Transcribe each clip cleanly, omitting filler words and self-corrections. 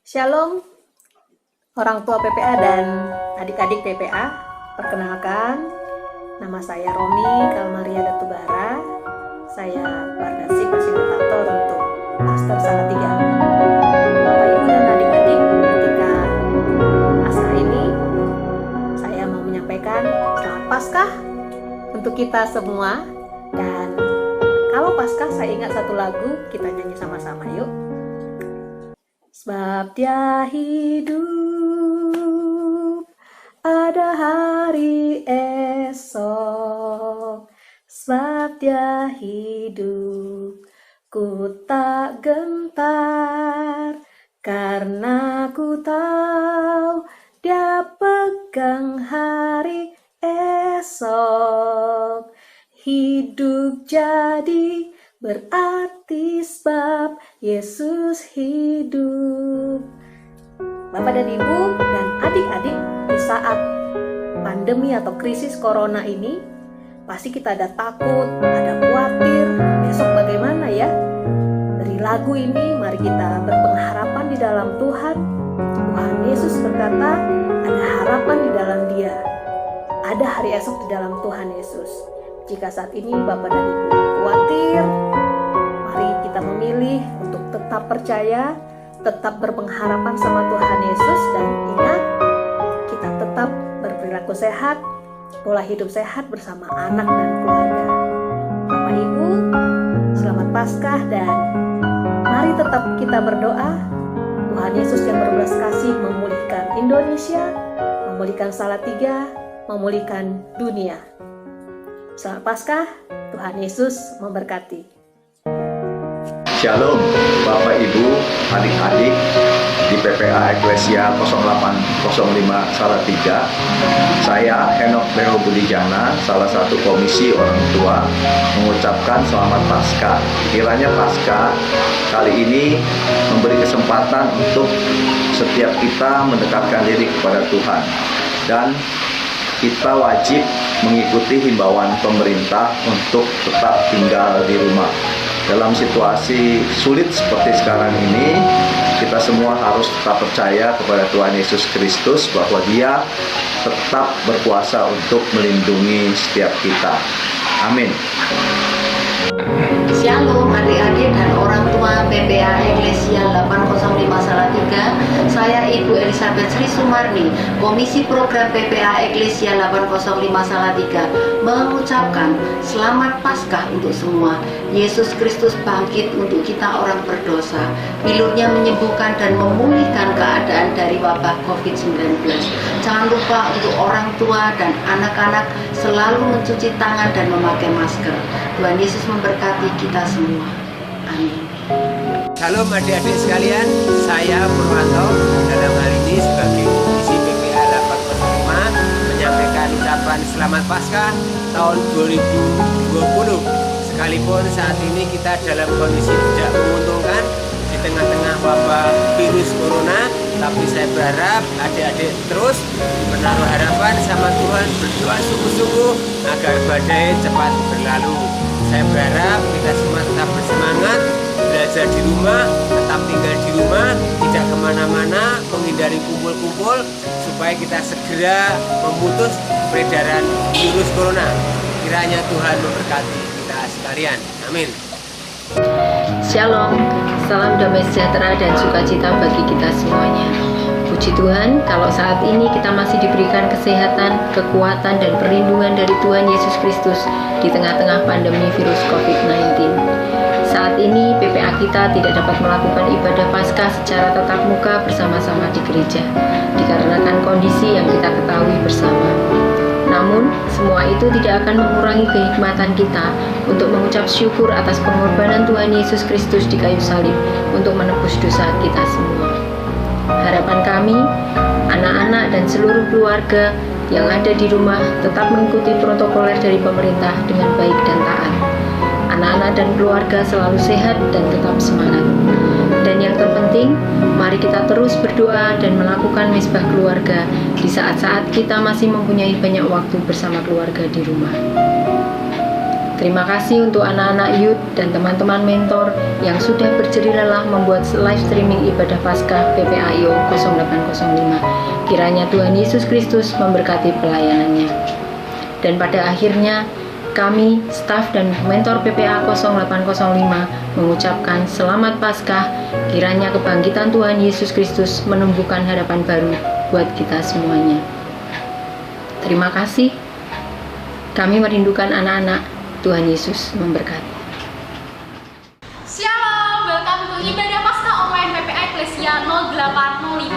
Shalom, orang tua PPA dan adik-adik PPA. Perkenalkan, nama saya Romi Kalmaria Datubara. Saya Pardasi Fasilitator untuk Pastor Salatiga. Bapak Ibu dan adik-adik, ketika asar ini saya mau menyampaikan selamat Paskah untuk kita semua. Dan kalau Paskah saya ingat satu lagu, kita nyanyi sama-sama yuk. Sebab Dia hidup, ada hari esok. Sebab Dia hidup, ku tak gentar, karena ku tahu Dia pegang hari esok. Hidup jadi berarti sebab Yesus hidup. Bapak dan Ibu dan adik-adik, di saat pandemi atau krisis corona ini, pasti kita ada takut, ada khawatir, besok bagaimana ya? Dari lagu ini, mari kita berpengharapan di dalam Tuhan. Tuhan Yesus berkata, ada harapan di dalam Dia. Ada hari esok di dalam Tuhan Yesus. Jika saat ini Bapak dan Ibu khawatir, mari kita memilih untuk tetap percaya, tetap berpengharapan sama Tuhan Yesus, dan ingat, kita tetap berperilaku sehat, pola hidup sehat bersama anak dan keluarga. Bapak Ibu, selamat Paskah, dan mari tetap kita berdoa. Tuhan Yesus yang berbelas kasih memulihkan Indonesia, memulihkan Salatiga, memulihkan dunia. Selamat Paskah, Tuhan Yesus memberkati. Shalom Bapak Ibu, adik-adik di PPA Eklesia 0805 Salatiga. Saya Henok Beo Budijana, salah satu komisi orang tua, mengucapkan selamat Paskah. Kiranya Paskah kali ini memberi kesempatan untuk setiap kita mendekatkan diri kepada Tuhan, dan kita wajib mengikuti himbauan pemerintah untuk tetap tinggal di rumah. Dalam situasi sulit seperti sekarang ini, kita semua harus tetap percaya kepada Tuhan Yesus Kristus bahwa Dia tetap berkuasa untuk melindungi setiap kita. Amin. Shalom adik-adik dan orang tua PPA Eklesia 805 Salatiga. Saya Ibu Elizabeth Sri Sumarni, Komisi Program PPA Eklesia 805 Salatiga, mengucapkan selamat Paskah untuk semua. Yesus Kristus bangkit untuk kita orang berdosa. Bilurnya menyembuhkan dan memulihkan keadaan dari wabah COVID-19. Jangan lupa untuk orang tua dan anak-anak selalu mencuci tangan dan memakai masker. Tuhan Yesus memberkati kita semua. Amin. Shalom adik-adik sekalian, saya Purwanto dalam hal ini sebagai Komisi PPA 805 menyampaikan ucapan selamat Paskah tahun 2020. Sekalipun saat ini kita dalam kondisi tidak menguntungkan di tengah-tengah wabah virus corona, tapi saya berharap adik-adik terus menaruh harapan sama Tuhan, berdoa sungguh-sungguh agar badai cepat berlalu. Saya berharap kita semua tetap bersemangat, belajar di rumah, tetap tinggal di rumah, tidak kemana-mana, menghindari kumpul-kumpul, supaya kita segera memutus peredaran virus corona. Kiranya Tuhan memberkati kita sekalian. Amin. Shalom, salam damai sejahtera dan sukacita bagi kita semuanya. Puji Tuhan, kalau saat ini kita masih diberikan kesehatan, kekuatan, dan perlindungan dari Tuhan Yesus Kristus di tengah-tengah pandemi virus COVID-19. Saat ini PPA kita tidak dapat melakukan ibadah Paskah secara tatap muka bersama-sama di gereja, dikarenakan kondisi yang kita ketahui bersama. Namun, semua itu tidak akan mengurangi kehikmatan kita untuk mengucap syukur atas pengorbanan Tuhan Yesus Kristus di kayu salib untuk menebus dosa kita semua. Harapan kami, anak-anak dan seluruh keluarga yang ada di rumah tetap mengikuti protokoler dari pemerintah dengan baik dan taat. Anak-anak dan keluarga selalu sehat dan tetap semangat. Dan yang terpenting, mari kita terus berdoa dan melakukan mezbah keluarga di saat-saat kita masih mempunyai banyak waktu bersama keluarga di rumah. Terima kasih untuk anak-anak youth dan teman-teman mentor yang sudah berjerih lelah membuat live streaming ibadah Paskah PPA-IO 0805. Kiranya Tuhan Yesus Kristus memberkati pelayanannya. Dan pada akhirnya, kami, staf dan mentor PPA 0805 mengucapkan selamat Paskah. Kiranya kebangkitan Tuhan Yesus Kristus menumbuhkan harapan baru buat kita semuanya. Terima kasih. Kami merindukan anak-anak. Tuhan Yesus memberkati. Shalom, welcome to ibadah Paskah online PPA Eklesia 0805.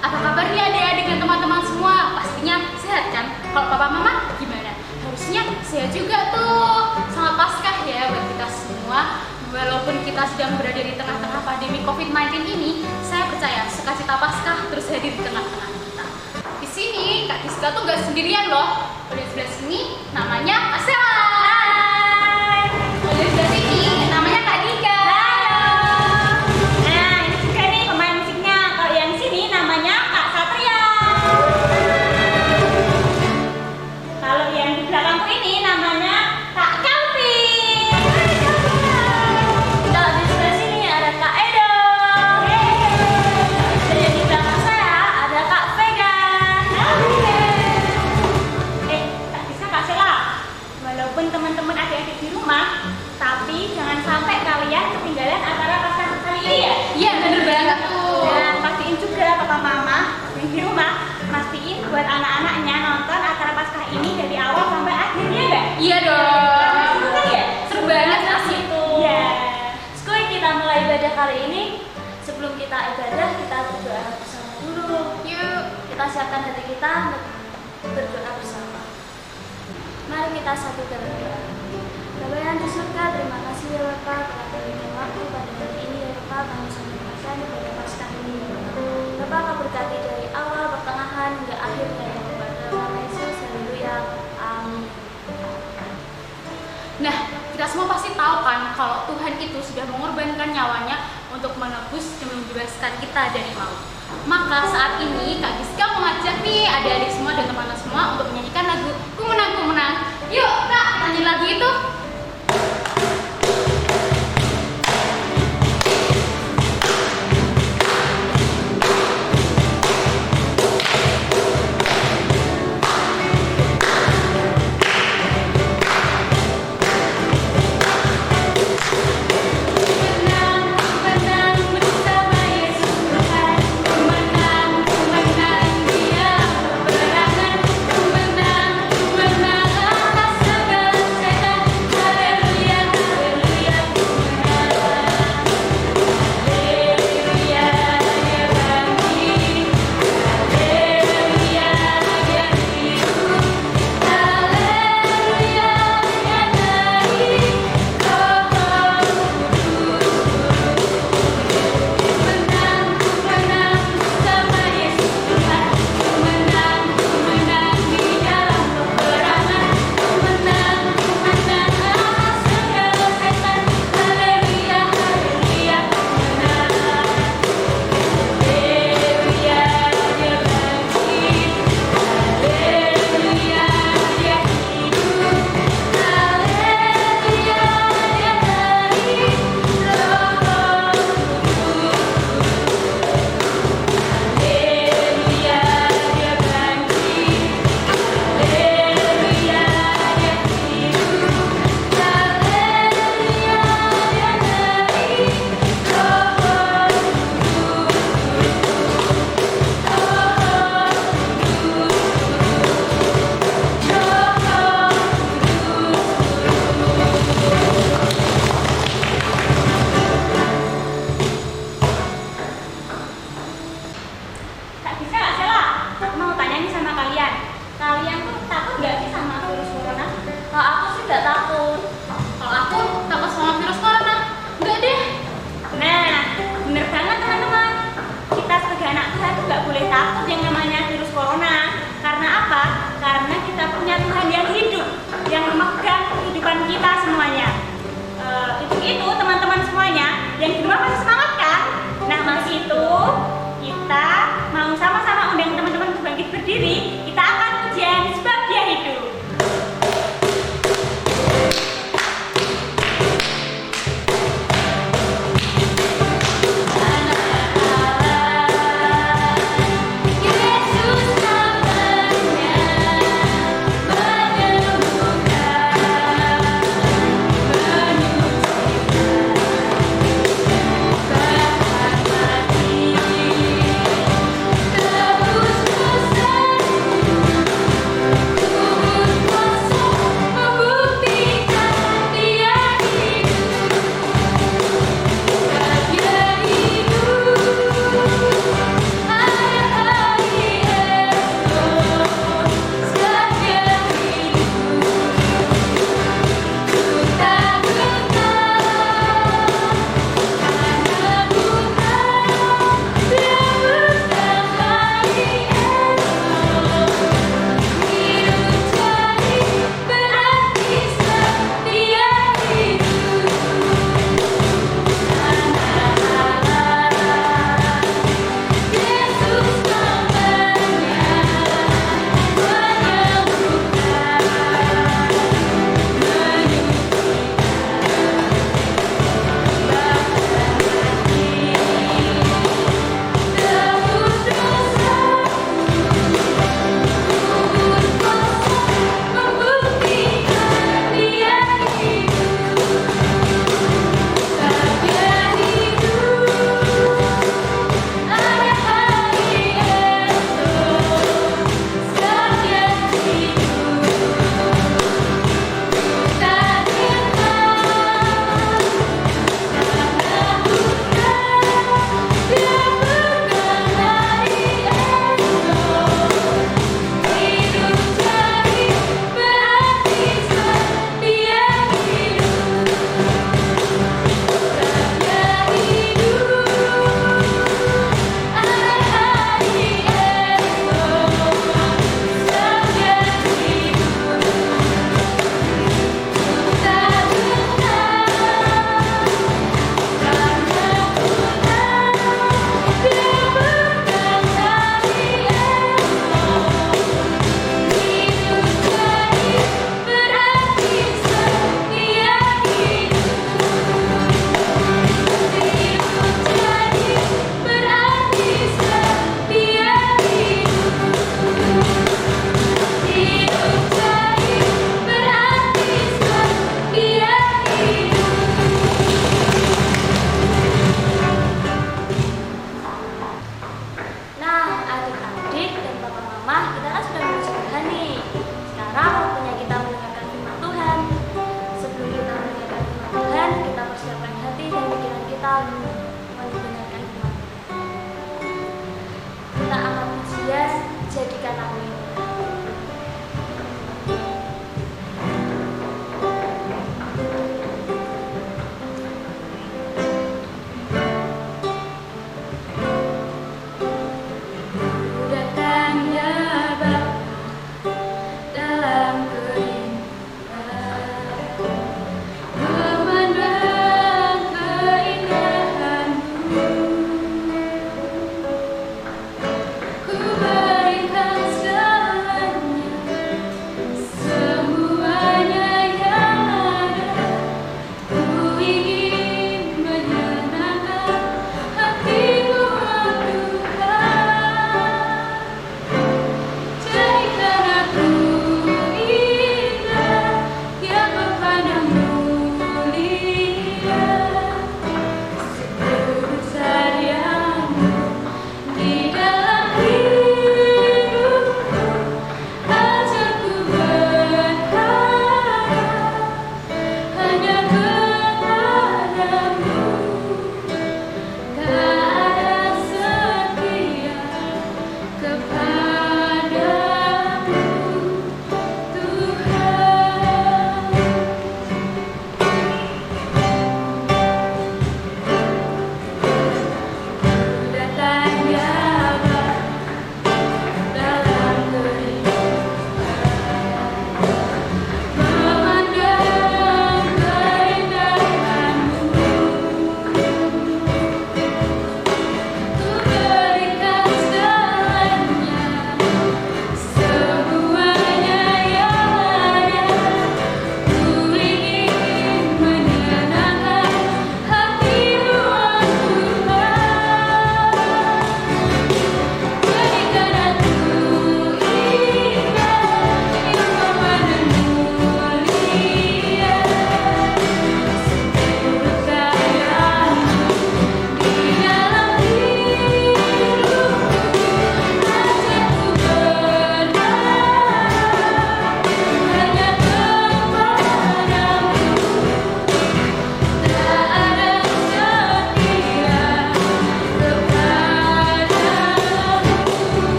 Apa kabarnya adik-adik dan teman-teman semua? Pastinya sehat kan? Kalau papa mama gimana? Harusnya sehat juga tuh. Selamat Paskah ya buat kita semua. Walaupun kita sedang berada di tengah-tengah pandemi COVID-19 ini, saya percaya sukacita Paskah terus hadir di tengah-tengah kita. Di sini Kak Giska tuh gak sendirian loh. Di sebelah sini namanya Asela. Di sebelah sini namanya Kak Dika. Nah, ini juga nih pemain musiknya. Kalau yang sini namanya Kak Satria. Kalau yang di belakangku ini namanya Kak Calvin. Kalau di sebelah sini ada Kak Edo. Dan yang di belakang saya ada Kak Vega. Kak Disa, Kak Sela. Walaupun teman-teman adik-adik di rumah, tapi jangan sampai kalian ketinggalan acara Paskah kali ini ya. Iya, bener banget tuh. Dan pastiin juga papa mama yang di rumah, pastiin buat anak-anaknya nonton acara Paskah ini dari awal sampai akhirnya enggak? Iya dong. Seru kan ya? Seru banget asli itu. Iya. Sekolah kita mulai ibadah kali ini. Sebelum kita ibadah, kita berdoa bersama dulu. Yuk. Kita siapkan hati kita untuk berdoa bersama. Mari kita satukan doa. Bapa yang di surga, terima kasih ya Bapak telah memberikan waktu pada hari ini ya Bapak, kami sangat mengucapkan ibadah Paskah ini ya Bapak. Bapak kau berkati dari awal, pertengahan hingga akhirnya ya Bapak. Dalam nama Yesus, haleluya, amin. Nah, kita semua pasti tahu kan kalau Tuhan itu sudah mengorbankan nyawanya untuk menebus dan membebaskan kita dari maut. Maka saat ini Kak Giska mengajak nih adik-adik semua dan teman-teman semua untuk menyanyikan lagu Ku Menang, Ku Menang. Yuk Kak, nyanyi lagu itu.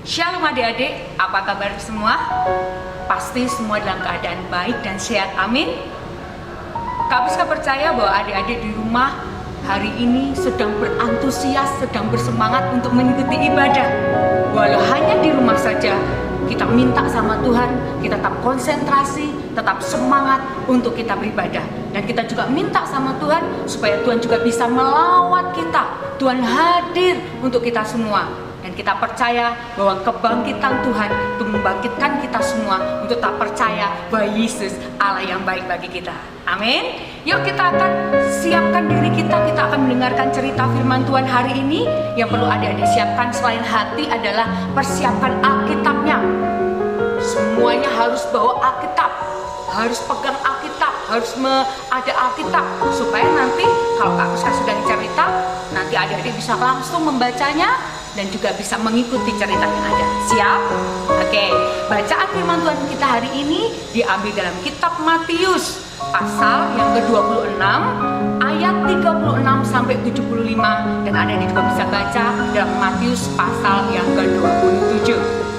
Shalom adik-adik, apa kabar semua? Pasti semua dalam keadaan baik dan sehat, amin. Kak Priska percaya bahwa adik-adik di rumah hari ini sedang berantusias, sedang bersemangat untuk mengikuti ibadah. Walau hanya di rumah saja, kita minta sama Tuhan, kita tetap konsentrasi, tetap semangat untuk kita beribadah. Dan kita juga minta sama Tuhan supaya Tuhan juga bisa melawat kita. Tuhan hadir untuk kita semua. Dan kita percaya bahwa kebangkitan Tuhan itu membangkitkan kita semua untuk tak percaya bahwa Yesus Allah yang baik bagi kita. Amin. Yuk kita akan siapkan diri kita akan mendengarkan cerita firman Tuhan hari ini. Yang perlu adik-adik siapkan selain hati adalah persiapkan Alkitabnya. Semuanya harus bawa Alkitab, harus pegang Alkitab, harus ada Alkitab, supaya nanti kalau Kak Priska sudah cerita, nanti adik-adik bisa langsung membacanya dan juga bisa mengikuti cerita yang ada. Siap? Oke, bacaan firman Tuhan kita hari ini diambil dalam kitab Matius pasal yang ke-26 ayat 36 sampai 75, dan adik-adik juga bisa baca dalam Matius pasal yang ke-27.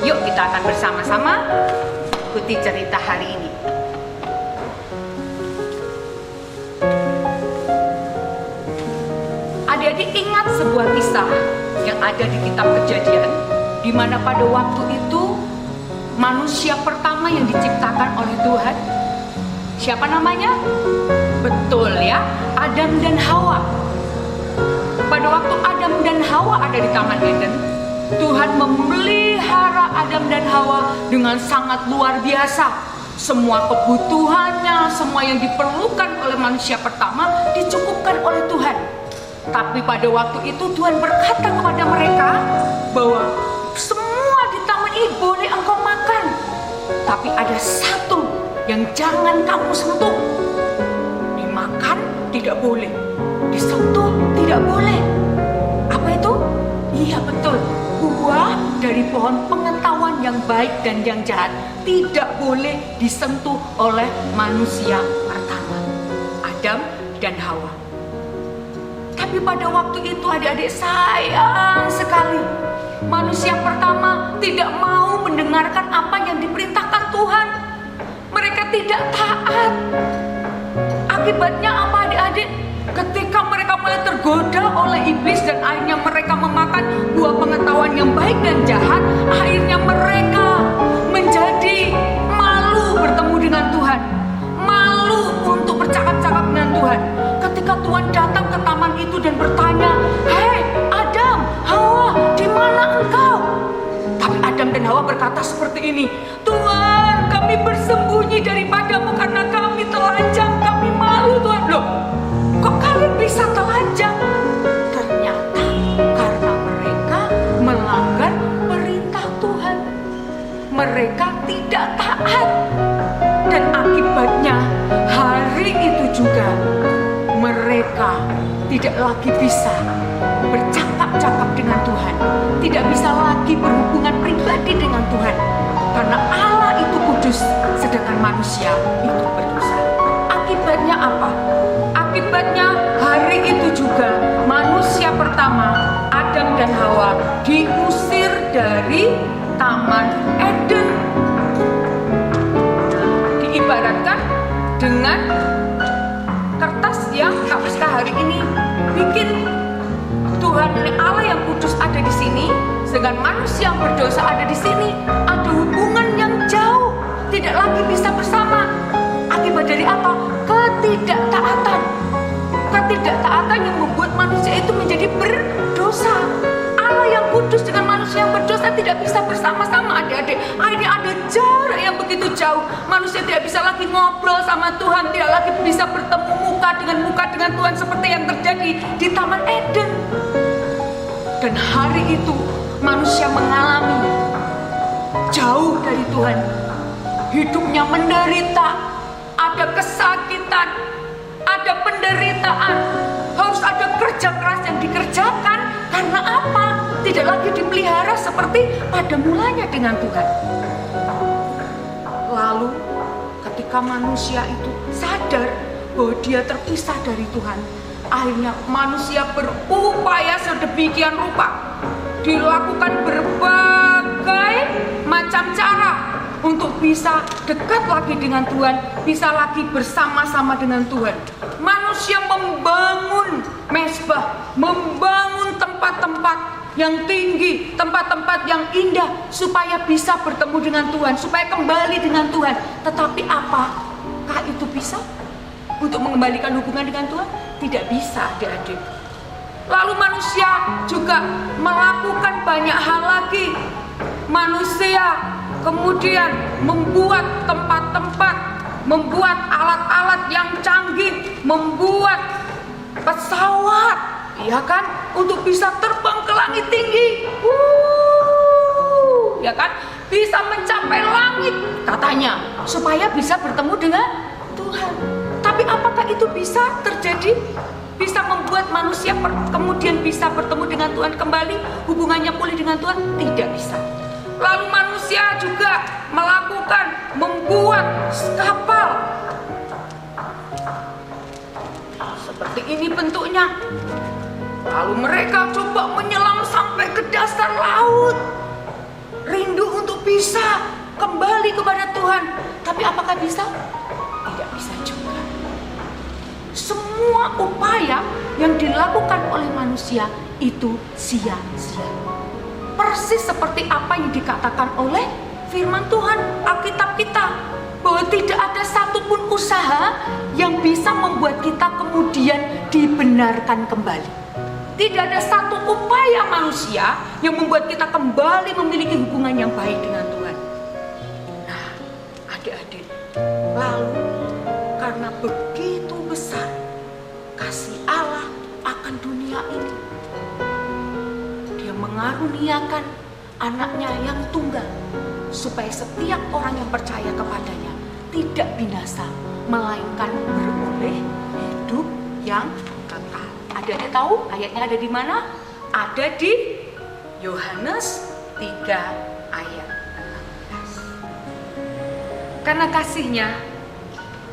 Yuk kita akan bersama-sama ikuti cerita hari ini. Adik-adik ingat sebuah kisah yang ada di kitab Kejadian, di mana pada waktu itu manusia pertama yang diciptakan oleh Tuhan, siapa namanya? Betul ya, Adam dan Hawa. Pada waktu Adam dan Hawa ada di Taman Eden, Tuhan memelihara Adam dan Hawa dengan sangat luar biasa. Semua kebutuhannya, semua yang diperlukan oleh manusia pertama dicukupkan oleh Tuhan. Tapi pada waktu itu Tuhan berkata kepada mereka bahwa semua di taman ini boleh engkau makan, tapi ada satu yang jangan kamu sentuh. Dimakan tidak boleh, disentuh tidak boleh. Apa itu? Iya betul, buah dari pohon pengetahuan yang baik dan yang jahat tidak boleh disentuh oleh manusia pertama, Adam dan Hawa. Tapi pada waktu itu adik-adik sayang sekali, manusia pertama tidak mau mendengarkan apa yang diperintahkan Tuhan. Mereka tidak taat. Akibatnya apa adik-adik? Ketika mereka mulai tergoda oleh iblis dan akhirnya mereka memakan buah pengetahuan yang baik dan jahat, akhirnya mereka menjadi malu bertemu dengan Tuhan, malu untuk bercakap-cakap dengan Tuhan. Ketika Tuhan datang ke taman itu dan bertanya, "Hei Adam, Hawa, di mana engkau?" Tapi Adam dan Hawa berkata seperti ini, "Tuhan, kami bersembunyi daripadamu karena kami telanjang, kami malu Tuhan." Loh, kok kalian bisa telanjang? Ternyata karena mereka melanggar perintah Tuhan. Mereka tidak taat. Dan akibatnya hari itu juga mereka tidak lagi bisa bercakap-cakap dengan Tuhan, tidak bisa lagi berhubungan pribadi dengan Tuhan, karena Allah itu kudus, sedangkan manusia itu berdosa. Akibatnya apa? Akibatnya hari itu juga manusia pertama, Adam dan Hawa, diusir dari Taman Eden. Diibaratkan dengan kertas yang Kak Priska hari ini bikin. Tuhan Allah yang kudus ada di sini, sedangkan manusia yang berdosa ada di sini. Ada hubungan yang jauh, tidak lagi bisa bersama. Akibat dari apa? Ketidaktaatan. Ketidaktaatan yang membuat manusia itu menjadi berdosa. Allah yang kudus dengan manusia yang berdosa tidak bisa bersama-sama adik-adik. Akhirnya ada jarak yang begitu jauh. Manusia tidak bisa lagi ngobrol sama Tuhan, tidak lagi bisa bertemu muka dengan Tuhan seperti yang terjadi di Taman Eden. Dan hari itu manusia mengalami jauh dari Tuhan. Hidupnya menderita, ada kesakitan, ada penderitaan. Harus ada kerja keras yang dikerjakan. Karena apa? Tidak lagi dipelihara seperti pada mulanya dengan Tuhan. Lalu ketika manusia itu sadar bahwa dia terpisah dari Tuhan, akhirnya manusia berupaya sedemikian rupa, dilakukan berbagai untuk bisa dekat lagi dengan Tuhan, bisa lagi bersama-sama dengan Tuhan. Manusia membangun mezbah, membangun tempat-tempat yang tinggi, tempat-tempat yang indah supaya bisa bertemu dengan Tuhan, supaya kembali dengan Tuhan. Tetapi apakah itu bisa untuk mengembalikan hubungan dengan Tuhan? Tidak bisa, adik-adik. Lalu manusia juga melakukan banyak hal lagi. Manusia kemudian membuat tempat-tempat, membuat alat-alat yang canggih, membuat pesawat, ya kan, untuk bisa terbang ke langit tinggi, ya kan, bisa mencapai langit katanya, supaya bisa bertemu dengan Tuhan. Tapi apakah itu bisa terjadi? Bisa membuat manusia kemudian bisa bertemu dengan Tuhan kembali, hubungannya pulih dengan Tuhan? Tidak bisa. Lalu manusia juga membuat kapal. Seperti ini bentuknya. Lalu mereka coba menyelam sampai ke dasar laut. Rindu untuk bisa kembali kepada Tuhan. Tapi apakah bisa? Tidak bisa juga. Semua upaya yang dilakukan oleh manusia itu sia-sia. Persis seperti apa yang dikatakan oleh firman Tuhan, Alkitab kita, bahwa tidak ada satupun usaha yang bisa membuat kita kemudian dibenarkan kembali. Tidak ada satu upaya manusia yang membuat kita kembali memiliki hubungan yang baik dengan Tuhan. Nah, adik-adik, lalu karena begitu besar kasih Allah akan dunia ini, Dia mengaruniakan anaknya yang tunggal, supaya setiap orang yang percaya kepadanya tidak binasa, melainkan beroleh hidup yang kekal. Adik-adik tahu ayatnya ada di mana? Ada di Yohanes 3 ayat 16. Karena kasih-Nya,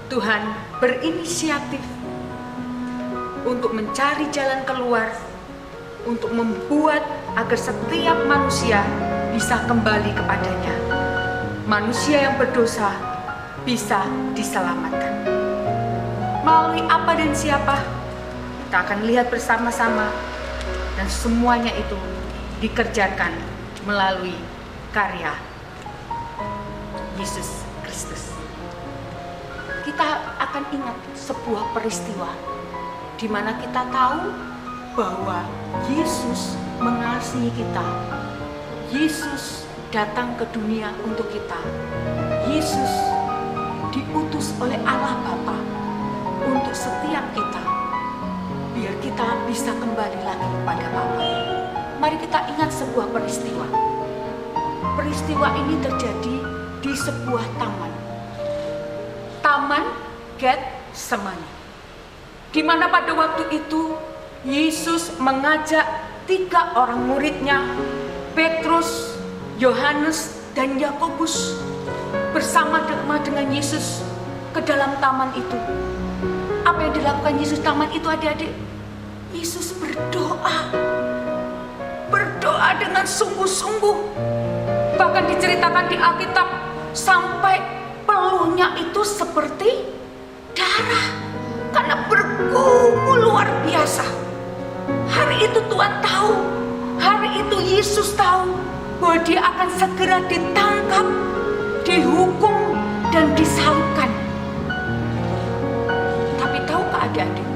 Tuhan berinisiatif untuk mencari jalan keluar, untuk membuat agar setiap manusia bisa kembali kepadanya. Manusia yang berdosa bisa diselamatkan. Melalui apa dan siapa? Kita akan lihat bersama-sama. Dan semuanya itu dikerjakan melalui karya Yesus Kristus. Kita akan ingat sebuah peristiwa di mana kita tahu bahwa Yesus mengasihi kita. Yesus datang ke dunia untuk kita. Yesus diutus oleh Allah Bapa untuk setiap kita, biar kita bisa kembali lagi kepada Bapa. Mari kita ingat sebuah peristiwa. Peristiwa ini terjadi di sebuah taman. Taman Getsemani. Di mana pada waktu itu Yesus mengajak 3 orang muridnya, Petrus, Yohanes, dan Yakobus, bersama dengan Yesus ke dalam taman itu. Apa yang dilakukan Yesus di taman itu, adik-adik? Yesus berdoa dengan sungguh-sungguh. Bahkan diceritakan di Alkitab sampai peluhnya itu seperti darah, karena bergumul luar biasa. Hari itu Tuhan tahu, hari itu Yesus tahu bahwa Dia akan segera ditangkap, dihukum, dan disalibkan. Tapi tahukah adik-adik,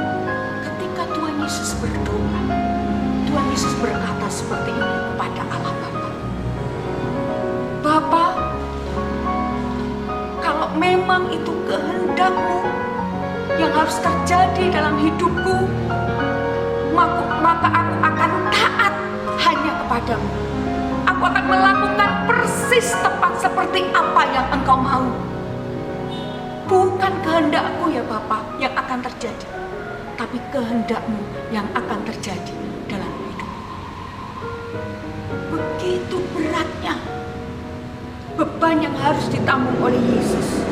ketika Tuhan Yesus berdoa, Tuhan Yesus berkata seperti ini kepada Allah Bapa. Bapa, kalau memang itu kehendak-Mu yang harus terjadi dalam hidupku, maka aku akan taat hanya kepadamu. Aku akan melakukan persis tepat seperti apa yang Engkau mau. Bukan kehendak-Ku ya Bapa yang akan terjadi, tapi kehendak-Mu yang akan terjadi dalam hidup. Begitu beratnya beban yang harus ditanggung oleh Yesus.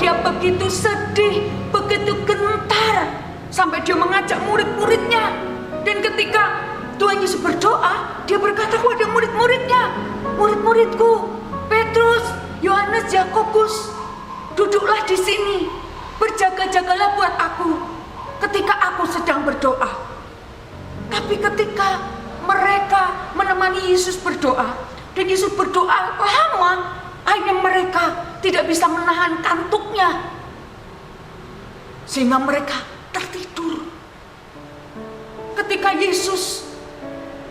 Dia begitu sedih, begitu gentar, sampai Dia mengajak murid-muridnya. Dan ketika Tuhan Yesus berdoa, Dia berkata kepada murid-muridnya, murid-muridku, Petrus, Yohanes, Yakobus, duduklah di sini, berjaga-jagalah buat aku ketika aku sedang berdoa. Tapi ketika mereka menemani Yesus berdoa, dan Yesus berdoa lama, akhirnya mereka tidak bisa menahan kantuknya, sehingga mereka tertidur. Ketika Yesus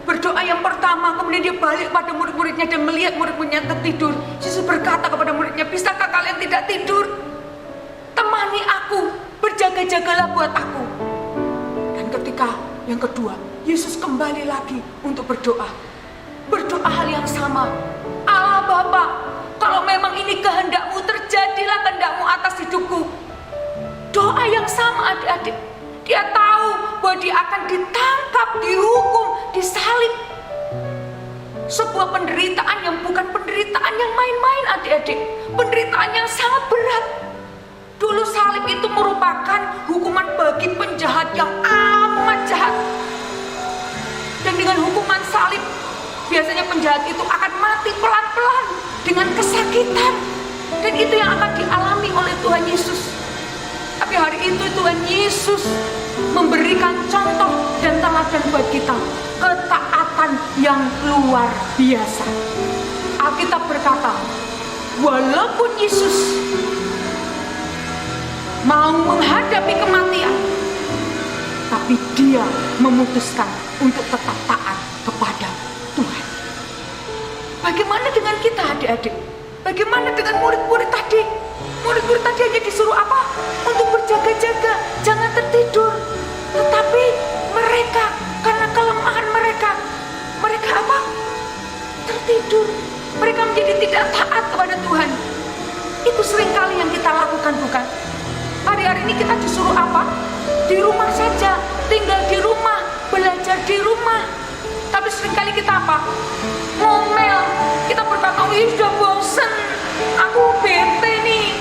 berdoa yang pertama, kemudian dia balik pada murid-muridnya dan melihat murid-muridnya tertidur. Yesus berkata kepada muridnya, bisakah kalian tidak tidur? Temani aku, berjaga-jagalah buat aku. Dan ketika yang kedua, Yesus kembali lagi untuk berdoa. Berdoa hal yang sama. Allah Bapa, kalau memang ini kehendak-Mu, terjadilah kehendak-Mu atas hidupku. Doa yang sama adik-adik. Dia tahu bahwa dia akan ditangkap, dihukum, disalib. Sebuah penderitaan yang bukan penderitaan yang main-main adik-adik. Penderitaan yang sangat berat. Dulu salib itu merupakan hukuman bagi penjahat yang amat jahat. Dan dengan hukuman salib, biasanya penjahat itu akan mati pelan-pelan dengan kesakitan. Dan itu yang akan dialami oleh Tuhan Yesus. Tapi hari itu Tuhan Yesus memberikan contoh dan teladan buat kita. Ketaatan yang luar biasa. Alkitab berkata, walaupun Yesus mau menghadapi kematian, tapi dia memutuskan untuk tetap taat kepada Tuhan. Bagaimana dengan kita adik-adik? Bagaimana dengan murid-murid tadi? Murid-murid tadi hanya disuruh apa? Untuk berjaga-jaga, jangan tertidur. Tetapi mereka, karena kelemahan mereka apa? Tertidur. Mereka menjadi tidak taat kepada Tuhan. Itu seringkali yang kita lakukan, bukan? Hari-hari ini kita disuruh apa? Di rumah saja, tinggal di rumah, belajar di rumah. Tapi seringkali kita apa? Ngomel. Kita berkata, sudah bosen, aku bete nih,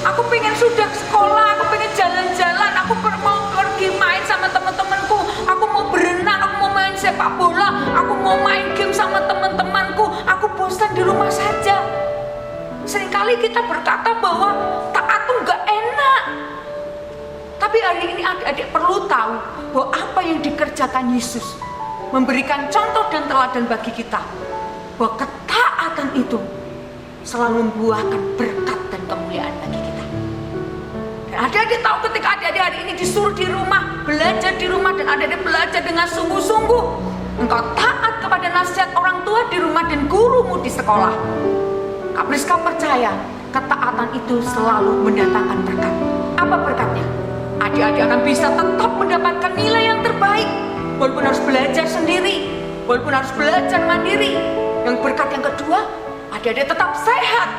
aku pengen sudah sekolah, aku pengen jalan-jalan, aku mau pergi main sama teman-temanku, aku mau berenang, aku mau main sepak bola, aku mau main game sama teman-temanku, aku bosan di rumah saja. Seringkali kita berkata bahwa taat tuh gak enak. Tapi hari ini adik-adik perlu tahu bahwa apa yang dikerjakan Yesus memberikan contoh dan teladan bagi kita, bahwa ketaatan itu selalu membuahkan berkat dan kemuliaan bagi kita. Dan adik-adik tahu ketika adik-adik hari ini disuruh di rumah, belajar di rumah, dan adik-adik belajar dengan sungguh-sungguh, engkau taat kepada nasihat orang tua di rumah dan gurumu di sekolah. Kak Priska percaya ketaatan itu selalu mendatangkan berkat. Apa berkatnya? Adik-adik akan bisa tetap mendapatkan nilai yang terbaik, walaupun harus belajar sendiri, walaupun harus belajar mandiri. Yang berkat yang kedua, adik-adik tetap sehat,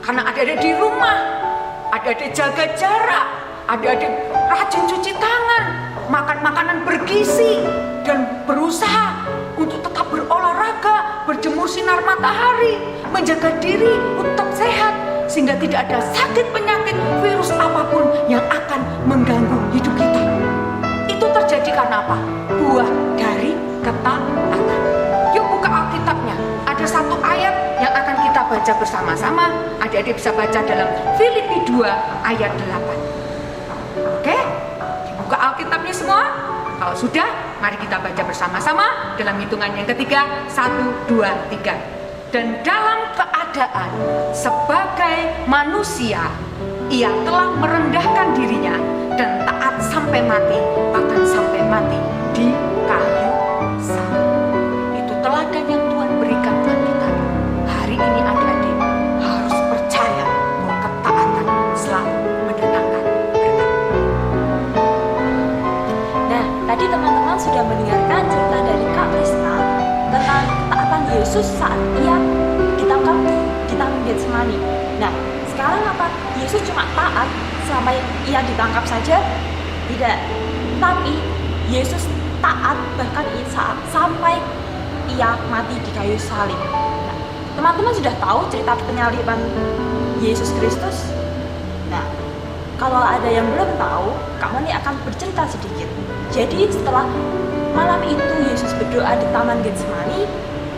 karena adik-adik di rumah, adik-adik jaga jarak, adik-adik rajin cuci tangan, makan makanan bergizi, dan berusaha untuk tetap berolahraga, berjemur sinar matahari, menjaga diri tetap sehat, sehingga tidak ada sakit penyakit, virus apapun yang akan mengganggu hidup kita. Itu terjadi karena apa? Buah dari ketaatan. Yuk buka Alkitabnya. Ada satu ayat yang akan kita baca bersama-sama. Adik-adik bisa baca dalam Filipi 2 ayat 8. Oke? Dibuka Alkitabnya semua. Kalau sudah, mari kita baca bersama-sama dalam hitungan yang ketiga. 1, 2, 3. Dan dalam keadaan sebagai manusia, ia telah merendahkan dirinya dan taat sampai mati, bahkan sampai mati di kayu salib. Itu teladan yang Tuhan berikan buat kita. Hari ini adik-adik harus percaya bahwa ketaatan selalu mendatangkan berkat. Nah, tadi teman-teman sudah mendengarkan cerita dari Kak Priska tentang ketaatan Yesus saat ia ditangkap di Taman Getsemani. Nah, sekarang apa? Yesus cuma taat sampai ia ditangkap saja? Tidak. Tapi Yesus taat bahkan sampai ia mati di kayu salib. Nah, teman-teman sudah tahu cerita penyaliban Yesus Kristus? Nah, kalau ada yang belum tahu, Kak Moni akan bercerita sedikit. Jadi setelah malam itu Yesus berdoa di Taman Getsemani,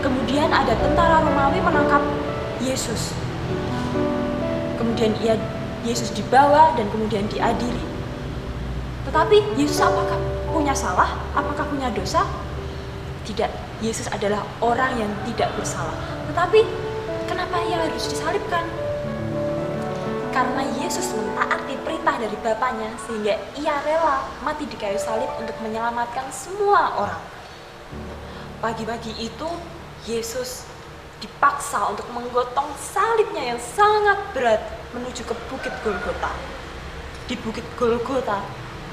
kemudian ada tentara Romawi menangkap Yesus. kemudian Yesus dibawa dan kemudian diadili. Tetapi Yesus apakah punya salah? Apakah punya dosa? Tidak, Yesus adalah orang yang tidak bersalah. Tetapi kenapa ia harus disalibkan? Karena Yesus mentaati perintah dari Bapaknya sehingga ia rela mati di kayu salib untuk menyelamatkan semua orang. Pagi-pagi itu Yesus dipaksa untuk menggotong salibnya yang sangat berat menuju ke Bukit Golgota. Di Bukit Golgota,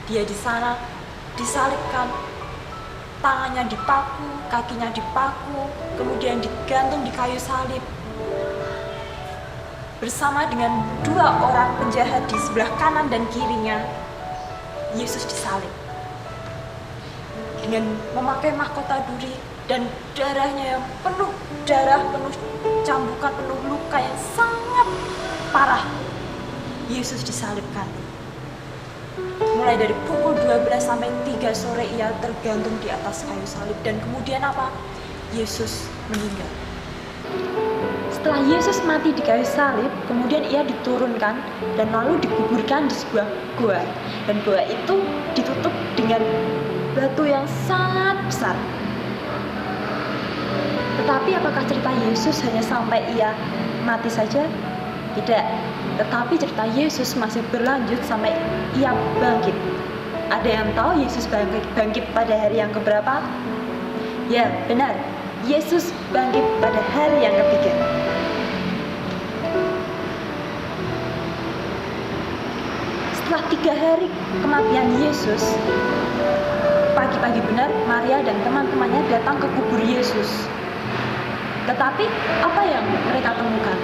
dia di sana disalibkan, tangannya dipaku, kakinya dipaku, kemudian digantung di kayu salib. Bersama dengan 2 orang penjahat di sebelah kanan dan kirinya, Yesus disalib. Dengan memakai mahkota duri dan darahnya yang penuh darah, penuh cambukan, penuh luka yang sangat parah, Yesus disalibkan. Mulai dari pukul 12 sampai 3 sore ia tergantung di atas kayu salib. Dan kemudian apa? Yesus meninggal. Setelah Yesus mati di kayu salib, kemudian ia diturunkan dan lalu dikuburkan di sebuah gua. Dan gua itu ditutup dengan batu yang sangat besar. Tetapi apakah cerita Yesus hanya sampai ia mati saja? Tidak. Tetapi cerita Yesus masih berlanjut sampai ia bangkit. Ada yang tahu Yesus bangkit pada hari yang keberapa? Ya, benar. Yesus bangkit pada hari yang ketiga. Setelah 3 hari kematian Yesus, pagi-pagi benar Maria dan teman-temannya datang ke kubur Yesus. Tetapi apa yang mereka temukan?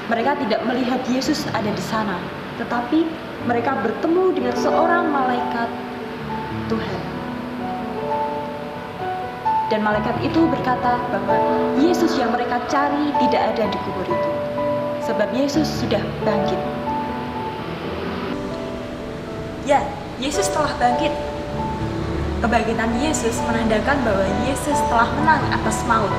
Mereka tidak melihat Yesus ada di sana, tetapi mereka bertemu dengan seorang malaikat Tuhan. Dan malaikat itu berkata bahwa Yesus yang mereka cari tidak ada di kubur itu, sebab Yesus sudah bangkit. Ya, Yesus telah bangkit. Kebangkitan Yesus menandakan bahwa Yesus telah menang atas maut.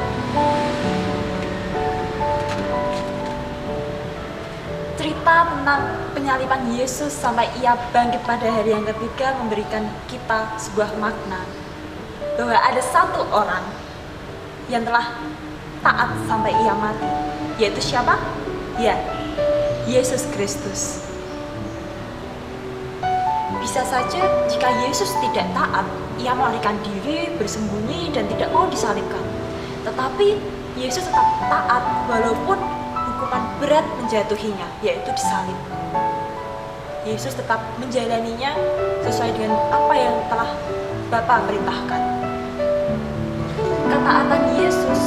Cerita tentang penyaliban Yesus sampai ia bangkit pada hari yang ketiga memberikan kita sebuah makna bahwa ada satu orang yang telah taat sampai ia mati. Yaitu siapa? Ya, Yesus Kristus. Bisa saja jika Yesus tidak taat, ia melarikan diri, bersembunyi, dan tidak mau disalibkan. Tetapi Yesus tetap taat walaupun hukuman berat menjatuhinya, yaitu disalib. Yesus tetap menjalaninya sesuai dengan apa yang telah Bapa perintahkan. Ketaatan Yesus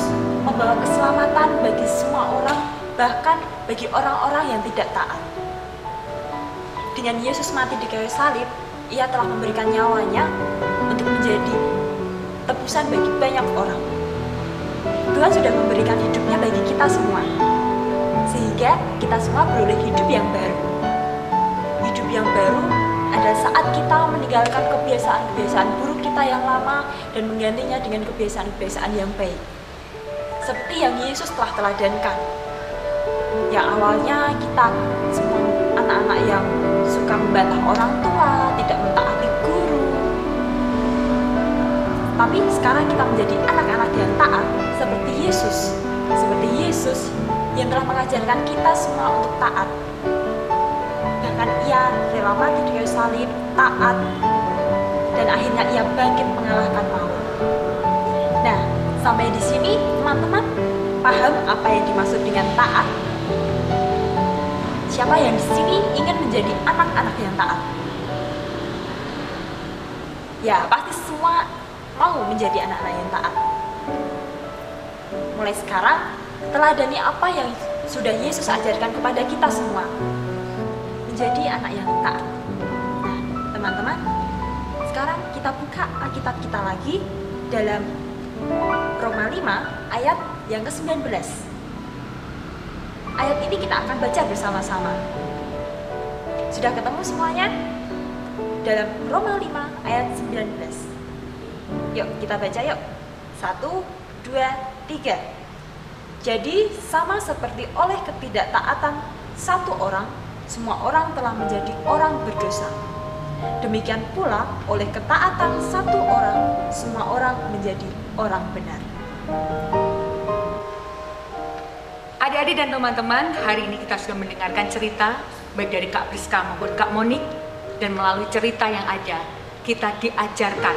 membawa keselamatan bagi semua orang, bahkan bagi orang-orang yang tidak taat. Dengan Yesus mati di kayu salib, ia telah memberikan nyawanya untuk menjadi tebusan bagi banyak orang. Tuhan sudah memberikan hidupnya bagi kita semua, sehingga kita semua beroleh hidup yang baru. Hidup yang baru adalah saat kita meninggalkan kebiasaan-kebiasaan buruk kita yang lama dan menggantinya dengan kebiasaan-kebiasaan yang baik. Seperti yang Yesus telah teladankan. Yang awalnya kita semua anak-anak yang suka membantah orang tua, tidak mentaati guru. Tapi sekarang kita menjadi anak-anak yang taat seperti Yesus. Seperti Yesus yang telah mengajarkan kita semua untuk taat. Bahkan ia rela mati di kayu salib, taat, dan akhirnya ia bangkit mengalahkan maut. Nah, sampai di sini teman-teman paham apa yang dimaksud dengan taat? Siapa yang di sini ingin menjadi anak-anak yang taat? Ya, pasti semua mau menjadi anak-anak yang taat. Mulai sekarang, teladani apa yang sudah Yesus ajarkan kepada kita semua. Menjadi anak yang taat. Nah, teman-teman, sekarang kita buka Alkitab kita lagi dalam Roma 5 ayat yang ke-19. Ayat ini kita akan baca bersama-sama. Sudah ketemu semuanya? Dalam Roma 5 ayat 19. Yuk kita baca yuk. 1, 2, 3. Jadi sama seperti oleh ketidaktaatan satu orang, semua orang telah menjadi orang berdosa. Demikian pula oleh ketaatan satu orang, semua orang menjadi orang benar. Adik-adik dan teman-teman, hari ini kita sudah mendengarkan cerita baik dari Kak Priska maupun Kak Monik, dan melalui cerita yang ada, kita diajarkan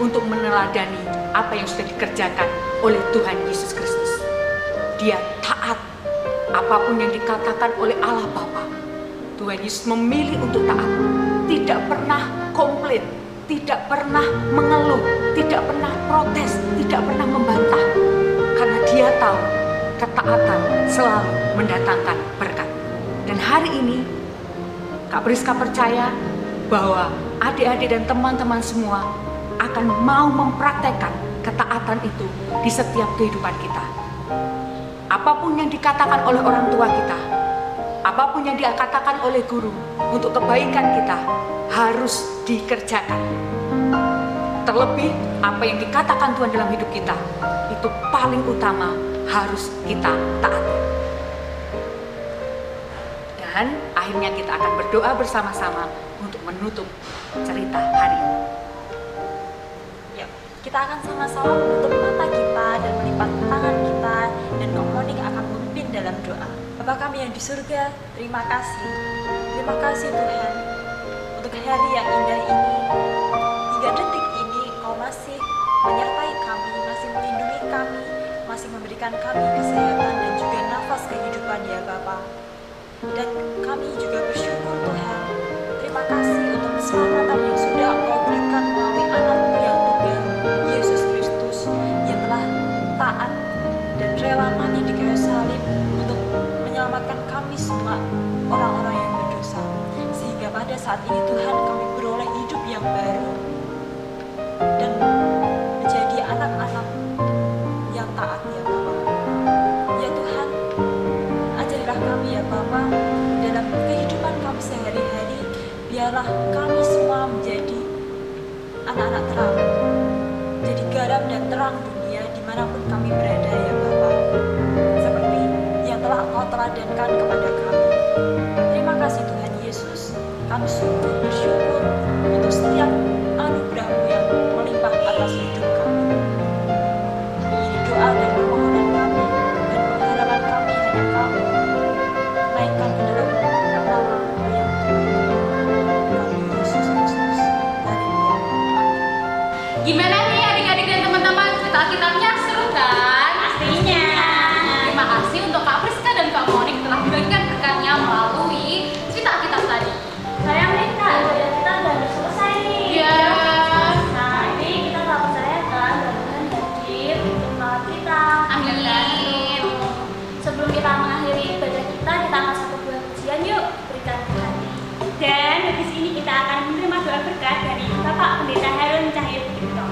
untuk meneladani apa yang sudah dikerjakan oleh Tuhan Yesus Kristus. Dia taat apapun yang dikatakan oleh Allah Bapa. Tuhan Yesus memilih untuk taat, tidak pernah komplain, tidak pernah mengeluh, tidak pernah protes, tidak pernah membantah, karena dia tahu ketaatan selalu mendatangkan berkat. Dan hari ini Kak Priska percaya bahwa adik-adik dan teman-teman semua akan mau mempraktekkan ketaatan itu di setiap kehidupan kita. Apapun yang dikatakan oleh orang tua kita, apapun yang dikatakan oleh guru untuk kebaikan kita harus dikerjakan. Terlebih apa yang dikatakan Tuhan dalam hidup kita itu paling utama harus kita taati. Dan akhirnya kita akan berdoa bersama-sama untuk menutup cerita hari ini. Yuk, kita akan sama-sama menutup mata kita dan melipat tangan kita, dan Kak Monik akan memimpin dalam doa. Bapa kami yang di surga, terima kasih. Terima kasih Tuhan untuk hari yang indah ini. Hingga detik ini Kau masih menyertai kami, masih melindungi kami, masih memberikan kami kesehatan dan juga nafas kehidupan ya Bapa. Dan kami juga bersyukur Tuhan. Terima kasih untuk keselamatan yang sudah Kau berikan melalui anak-Mu yang tunggal, Yesus Kristus, yang telah taat dan rela mati di kayu salib untuk menyelamatkan kami semua orang-orang yang berdosa. Sehingga pada saat ini Tuhan kami beroleh hidup yang baru dan menjadi anak-anak yang taat ya Bapa. Ya Tuhan, ajarilah kami ya Bapa dalam kehidupan kami sehari-hari. Biarlah kami semua menjadi anak-anak terang, jadi garam dan terang dunia dimanapun kami berada ya Bapa, seperti yang telah Kau teladankan kepada kami. Terima kasih Tuhan Yesus, kami sungguh bersyukur untuk setiap anugerah-Mu yang melimpah atas hidup kami. Ini doa dan permohonan kami, dan pengharapan kami hanya Kami. Naikkan ke dalam nama-Mu yang kami Yesus Kristus. Haleluya. Amin. Gimana nih adik-adik dan teman-teman, cerita Alkitabnya seru kan? Pastinya. Terima kasih untuk Kak Priska dan Kak Monik telah membagikan berkatnya melalui cerita Alkitab tadi. Sayang nih Kak, ibadah kita udah selesai nih. Iya. Nah, ini kita tak percayakan Tuhan hadir untuk merawat kita. Amin. Sebelum kita mengakhiri ibadah kita akan satu buah pujian yuk, berikan hati. Dan habis ini kita akan menerima doa berkat dari Bapak Pendeta Harun Cahyo Bukito.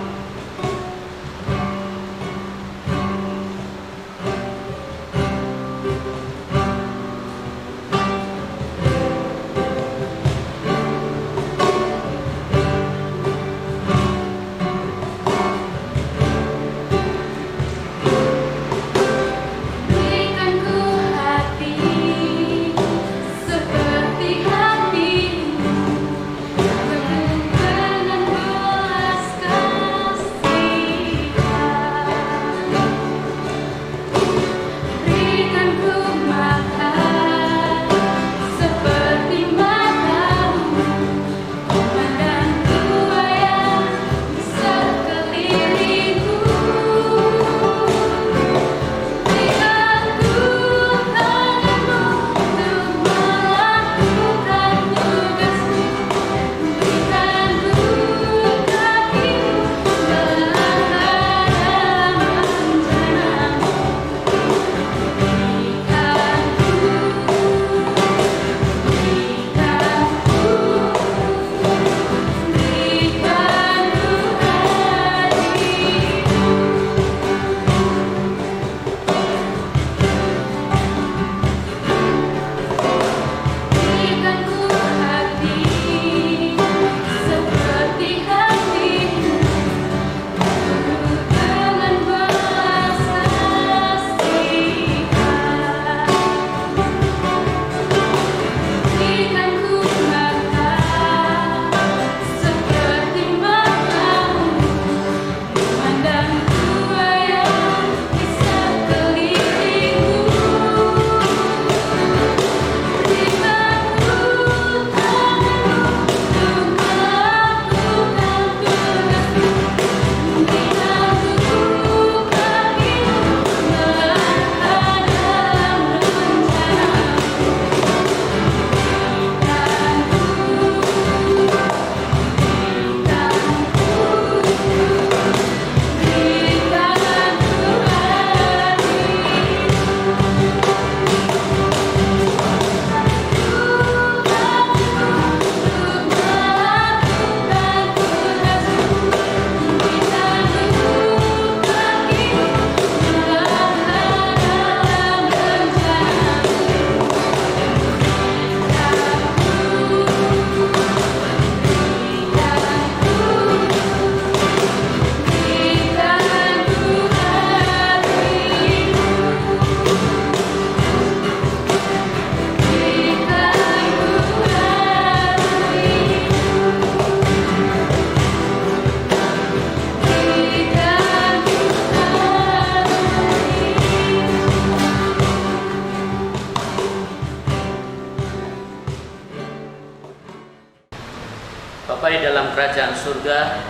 kerajaan surga,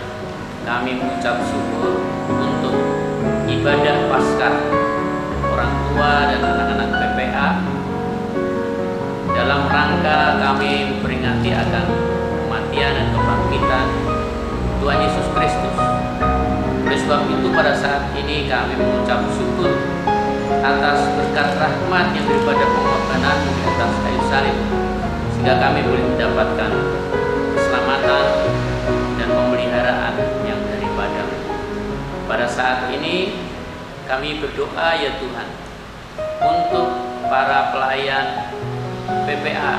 kami mengucap syukur untuk ibadah Paskah orang tua dan anak-anak PPA dalam rangka kami memperingati akan kematian dan kebangkitan Tuhan Yesus Kristus. Oleh sebab itu pada saat ini kami mengucap syukur atas berkat rahmat yang daripada pengorbanan di atas kayu salib, sehingga kami boleh mendapatkan keselamatan dan pemeliharaan yang daripada-Mu. Pada saat ini kami berdoa ya Tuhan untuk para pelayan PPA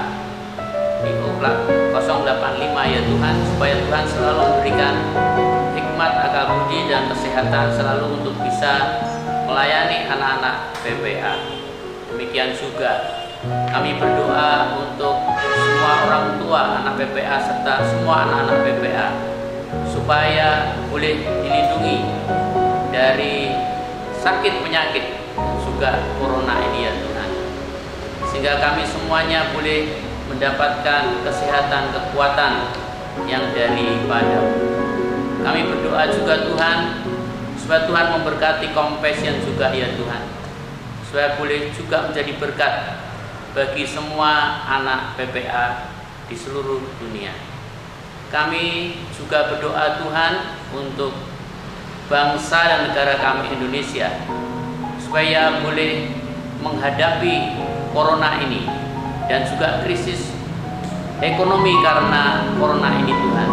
di 085 ya Tuhan, supaya Tuhan selalu memberikan hikmat, akal budi dan kesehatan selalu untuk bisa melayani anak-anak PPA. Demikian juga kami berdoa untuk semua orang tua anak PPA serta semua anak-anak PPA supaya boleh dilindungi dari sakit penyakit juga corona ini ya Tuhan, sehingga kami semuanya boleh mendapatkan kesehatan, kekuatan yang daripada-Mu. Kami berdoa juga Tuhan supaya Tuhan memberkati Compassion juga ya Tuhan, supaya boleh juga menjadi berkat bagi semua anak PPA di seluruh dunia. Kami juga berdoa Tuhan untuk bangsa dan negara kami Indonesia, supaya boleh menghadapi corona ini dan juga krisis ekonomi karena corona ini Tuhan,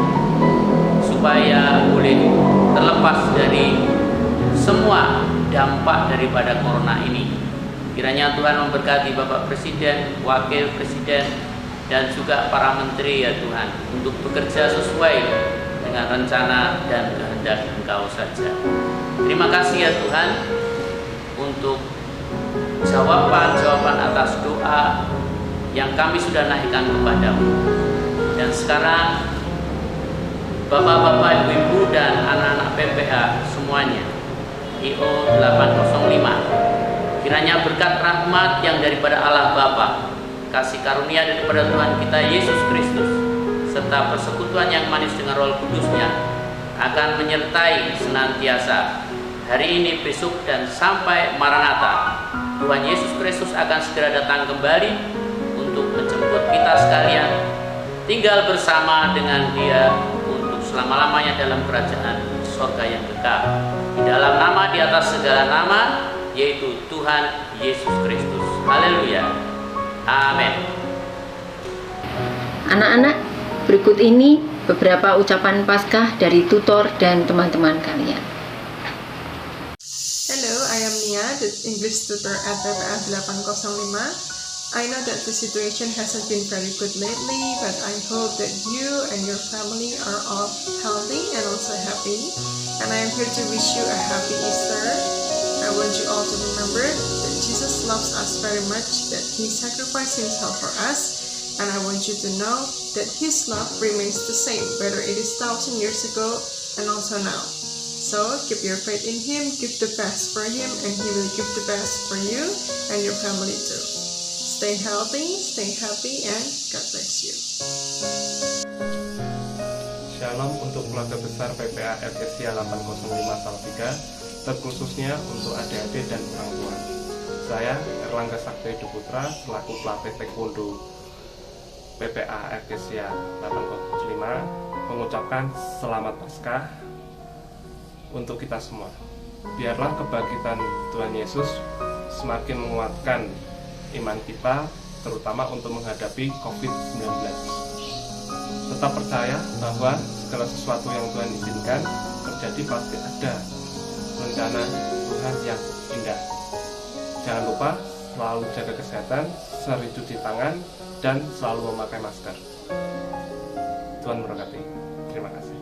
supaya boleh terlepas dari semua dampak daripada corona ini. Kiranya Tuhan memberkati Bapak Presiden, Wakil Presiden, dan juga para menteri ya Tuhan, untuk bekerja sesuai dengan rencana dan kehendak Engkau saja. Terima kasih ya Tuhan untuk jawaban-jawaban atas doa yang kami sudah naikkan kepada-Mu. Dan sekarang Bapak-bapak, Ibu-ibu dan anak-anak PPA semuanya, IO 805, kiranya berkat rahmat yang daripada Allah Bapa, kasih karunia daripada Tuhan kita Yesus Kristus, serta persekutuan yang manis dengan Roh Kudus-Nya akan menyertai senantiasa hari ini, besok, dan sampai Maranatha. Tuhan Yesus Kristus akan segera datang kembali untuk menjemput kita sekalian tinggal bersama dengan Dia untuk selama-lamanya dalam kerajaan surga yang kekal, di dalam nama di atas segala nama, yaitu Tuhan Yesus Kristus. Haleluya. Amin. Anak-anak, berikut ini beberapa ucapan Paskah dari tutor dan teman-teman kalian. Hello, I am Nia, the English tutor at PPA 805. I know that the situation hasn't been very good lately, but I hope that you and your family are all healthy and also happy. And I am here to wish you a happy Easter. I want you all to remember that Jesus loves us very much, that He sacrificed Himself for us. And I want you to know that His love remains the same, whether it is 1,000 years ago and also now. So keep your faith in Him, give the best for Him, and He will give the best for you and your family too. Stay healthy, stay happy, and God bless you. Shalom untuk keluarga besar PPA Eklesia 805 Salatiga, terkhususnya untuk adik-adik dan orang tua. Saya Erlangga Sakti Putra selaku pelatih taekwondo PPA Eklesia 805 mengucapkan selamat Paskah untuk kita semua. Biarlah kebangkitan Tuhan Yesus semakin menguatkan iman kita, terutama untuk menghadapi COVID-19. Tetap percaya bahwa segala sesuatu yang Tuhan izinkan terjadi pasti ada rencana Tuhan yang indah. Jangan lupa selalu jaga kesehatan, sering cuci tangan, dan selalu memakai masker. Tuhan memberkati. Terima kasih.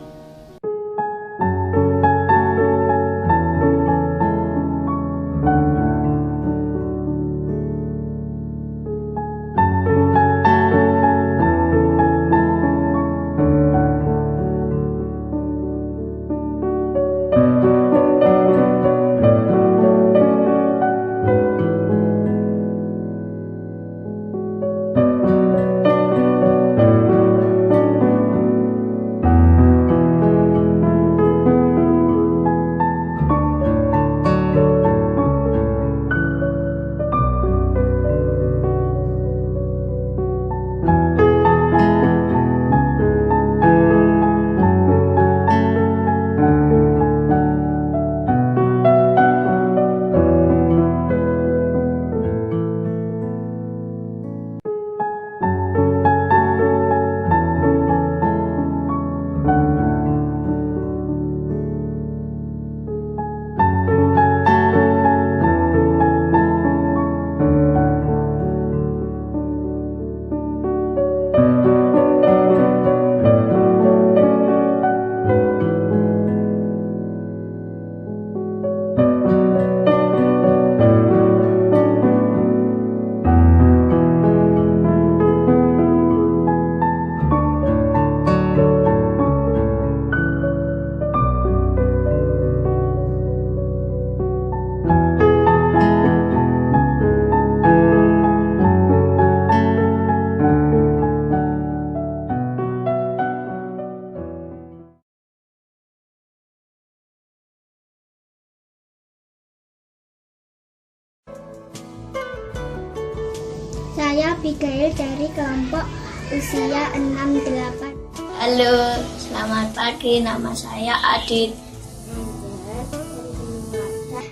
Saya Abigail dari kelompok usia 6-8. Halo, selamat pagi. Nama saya Adit.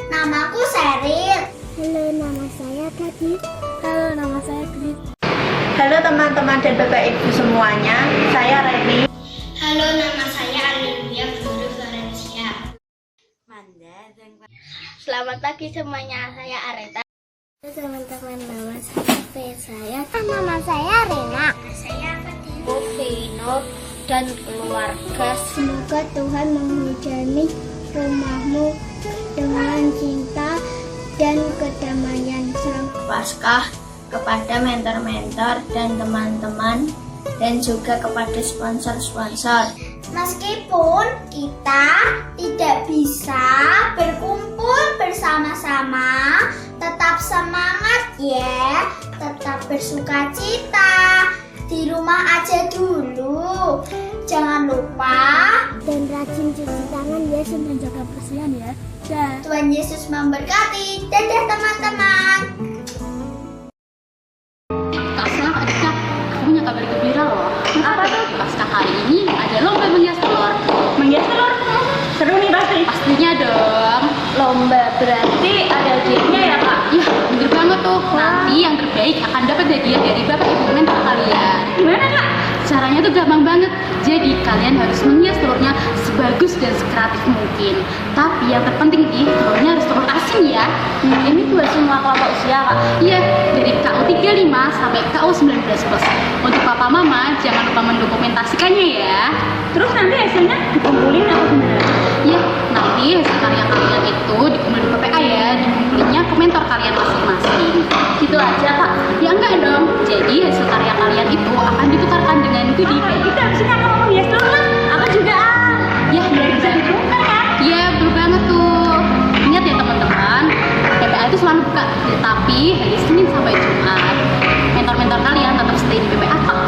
Namaku Sheryl. Halo, nama saya Tati. Halo, nama saya Grit. Halo teman-teman dan Bapak Ibu semuanya, saya Reni. Halo, nama saya Amelia Guru Florencia. Selamat pagi semuanya, saya Areta. Teman-teman, nama saya Rena. Saya Vino dan keluarga. Semoga Tuhan menghujani rumahmu dengan cinta dan kedamaian. Selamat Paskah kepada mentor-mentor dan teman-teman dan juga kepada sponsor-sponsor. Meskipun kita tidak bisa berkumpul bersama-sama, tetap semangat ya, tetap bersuka cita. Di rumah aja dulu, jangan lupa dan rajin cuci tangan ya, dan jaga kebersihan ya. Tuhan Yesus memberkati. Dadah teman-teman. Kak, aku punya kabar gembira loh. Apa tuh? Paskah kali ini ada lomba menghias telur. Menghias telur? Seru nih pasti. Pastinya dong. Lomba berarti ada hadiahnya ya Kak? Ya, bener banget tuh. Nanti yang terbaik akan dapat hadiah dari Bapak Ibu mentor kalian. Gimana Kak? Caranya tuh gampang banget. Jadi kalian harus menghias telurnya sebagus dan sekreatif mungkin. Tapi yang terpenting nih, telurnya harus telur asin ya. Ini buat semua kelompok usia Kak? Iya, dari KU 35 sampai KU 19+. Untuk papa mama jangan lupa mendokumentasikannya ya. Terus nanti hasilnya dikumpulin apa gimana? Iya, nanti hasil karya kalian itu dikumpulin di PPA ya, dikumpulinnya ke mentor kalian masing-masing. Gitu aja Kak? Ya enggak dong. Jadi hasil karya kalian itu akan ditukarkan dengan goodie bag. Kita abisnya kalau mau hias telur lah. Aku juga. Ya, biar bisa ditukar kan? Iya, betul banget tuh. Ingat ya teman-teman, PPA itu selalu buka, tapi hari Senin sampai Jumat. Mentor-mentor kalian tetap stay di PPA kok.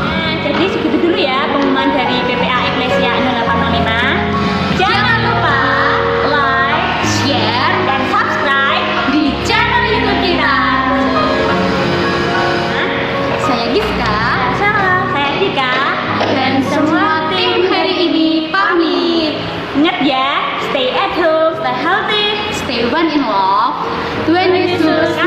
Jadi segitu dulu ya pengumuman dari PPA Eklesia 0805. Jangan lupa like, share, dan subscribe di channel YouTube kita. Saya Giska, saya Dika, dan semua tim hari ini pamit. Ingat ya, stay at home, stay healthy, stay one in love. Tuhan Yesus